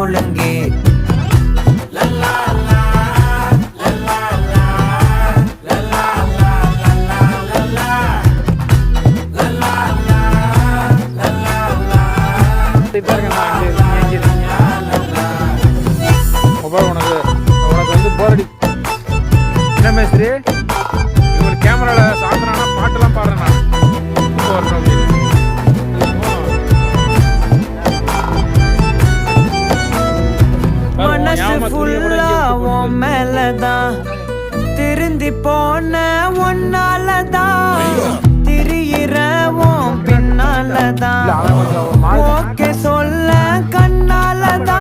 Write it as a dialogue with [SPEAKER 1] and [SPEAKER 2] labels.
[SPEAKER 1] ஒழுங்கு.
[SPEAKER 2] உனக்கு வந்து போரடி என்ன மேஸ்திரி இவங்களுக்கு கேமராவில் சாப்பிட்றானா பாட்டெல்லாம் பாடுறேன் நான் வரணும் அப்படின்னு.
[SPEAKER 1] மனசு ஃபுல்லா உன் மேலதான் திருந்தி போன ஒன்னாலதான் திரியிற உன் பின்னாலதான் ஓகே சொல்ல